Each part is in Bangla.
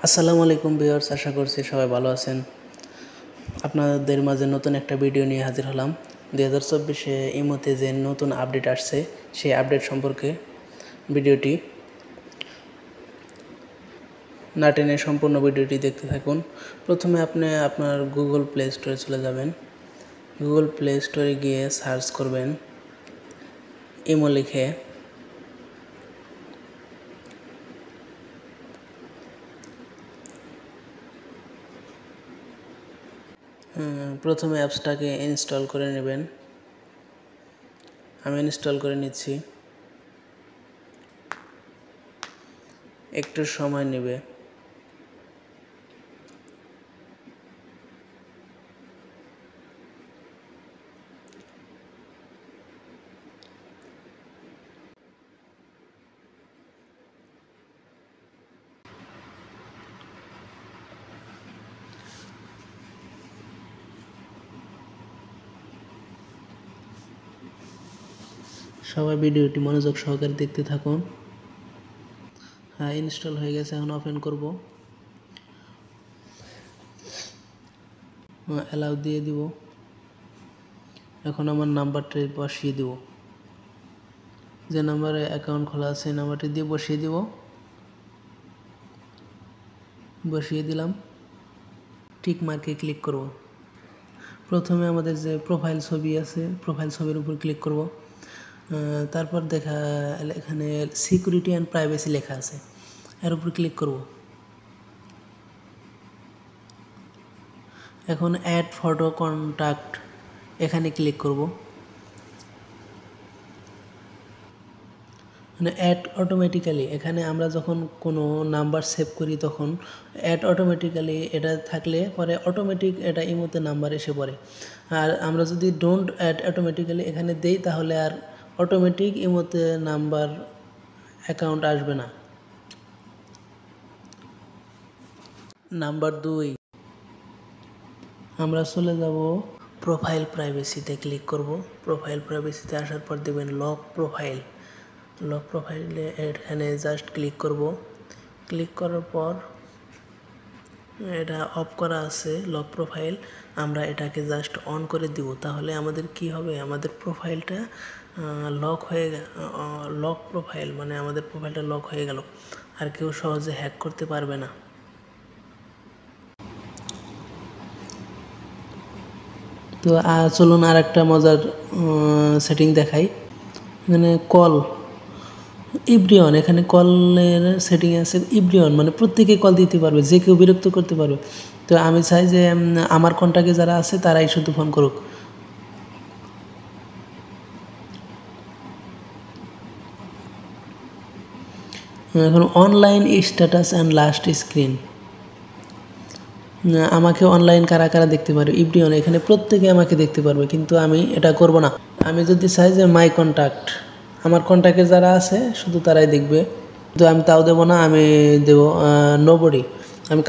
আসসালামু আলাইকুম ভিউয়ার্স, আশা করছি সবাই ভালো আছেন। আপনাদের মাঝে নতুন একটা ভিডিও নিয়ে হাজির হলাম। 2024-এ ইমোতে যে নতুন আপডেট আসছে সেই আপডেট সম্পর্কে ভিডিওটি। না টেনে সম্পূর্ণ ভিডিওটি দেখতে থাকুন। প্রথমে আপনি আপনার গুগল প্লে স্টোরে চলে যাবেন। গুগল প্লে স্টোরে গিয়ে সার্চ করবেন ইমো লিখে। প্রথমে অ্যাপসটাকে ইনস্টল করে নেবেন। আমি ইনস্টল করে নিচ্ছি, একটু সময় নেবে। সবাই ভিডিওটি মনোযোগ সহকারে দেখতে থাকুন। হ্যাঁ, ইনস্টল হয়ে গেছে। এখন ওপেন করব, অ্যালাউ দিয়ে দিব। এখন আমার নাম্বারটা বসিয়ে দিব, যে নাম্বারে অ্যাকাউন্ট খোলা আছে সেই নাম্বারটি দিয়ে বসিয়ে দিব। বসিয়ে দিলাম, টিক মার্কে ক্লিক করব। প্রথমে আমাদের যে প্রোফাইল ছবি আছে, প্রোফাইল ছবির উপর ক্লিক করব। তারপর এখানে সিকিউরিটি অ্যান্ড প্রাইভেসি লেখা আছে, এর উপর ক্লিক করব। এখন অ্যাড ফটো কন্ট্যাক্ট এখানে ক্লিক করব। মানে অ্যাড অটোমেটিক্যালি, এখানে আমরা যখন কোনো নাম্বার সেভ করি তখন অ্যাড অটোমেটিক্যালি এটা থাকলে পরে অটোমেটিক এটা ইমোতে নাম্বার এসে পড়ে। আর আমরা যদি ডোন্ট অ্যাড অটোমেটিক্যালি এখানে দেই তাহলে আর অটোমেটিক ইমোতে নাম্বার অ্যাকাউন্ট আসবে না। নাম্বার 2, আমরা চলে যাব প্রোফাইল প্রাইভেসিতে ক্লিক করব। প্রোফাইল প্রাইভেসিতে আসার পর দেবেন লক প্রোফাইল। লক প্রোফাইলে এখানে জাস্ট ক্লিক করব। ক্লিক করার পর এটা অফ করা আছে লক প্রোফাইল, আমরা এটাকে জাস্ট অন করে দিব। তাহলে আমাদের কি হবে, আমাদের প্রোফাইলটা লক প্রোফাইল মানে আমাদের প্রোফাইলটা লক হয়ে গেল, আর কেউ সহজে হ্যাক করতে পারবে না। তো চলুন আর একটা মজার সেটিং দেখাই। এখানে কল ইব্রিয়ন, এখানে কলের সেটিং আছে ইব্রিয়ন, মানে প্রত্যেকে কল দিতে পারবে, যে কেউ বিরক্ত করতে পারবে। তো আমি চাই যে আমার কন্ট্যাক্টে যারা আছে তারাই শুধু ফোন করুক। এখন online status and last screen, আমাকে অনলাইন কারা কারা দেখতে পারবে ইব্রিয়ন, এখানে প্রত্যেকে আমাকে দেখতে পারবে, কিন্তু আমি এটা করব না। আমি যদি চাই যে মাই কন্ট্যাক্ট, আমার কন্ট্যাক্টে যারা আছে শুধু তারাই দেখবে, কিন্তু আমি তাও দেবো না। আমি দেব নোবডি, আমি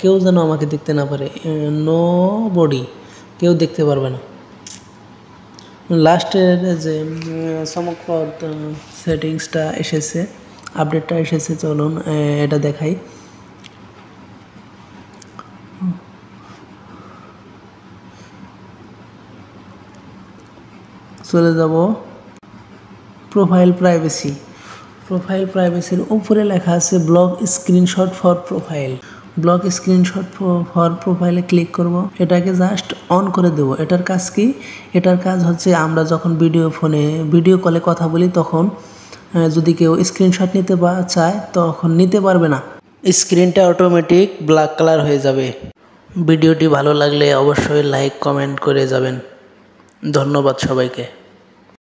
কেউ যেন আমাকে দেখতে না পারে, নোবডি, কেউ দেখতে পারবে না। লাস্টের যে চমকপ্রদ সেটিংসটা এসেছে, আপডেটটা এসেছে, চলুন এটা দেখাই। চলে যাব প্রোফাইল প্রাইভেসি। প্রোফাইল প্রাইভেসির উপরে লেখা আছে block screenshot for profile. Block screenshot for প্রোফাইলে ক্লিক করব। এটাকে জাস্ট অন করে দেব। এটার কাজ কি? এটার কাজ হচ্ছে আমরা যখন ভিডিও কলে কথা বলি তখন যদি কেউ স্ক্রিনশট নিতে চায় তখন নিতে পারবে না, স্ক্রিনটা অটোমেটিক ব্ল্যাক কালার হয়ে যাবে। ভিডিওটি ভালো লাগলে অবশ্যই লাইক কমেন্ট করে যাবেন। ধন্যবাদ সবাইকে।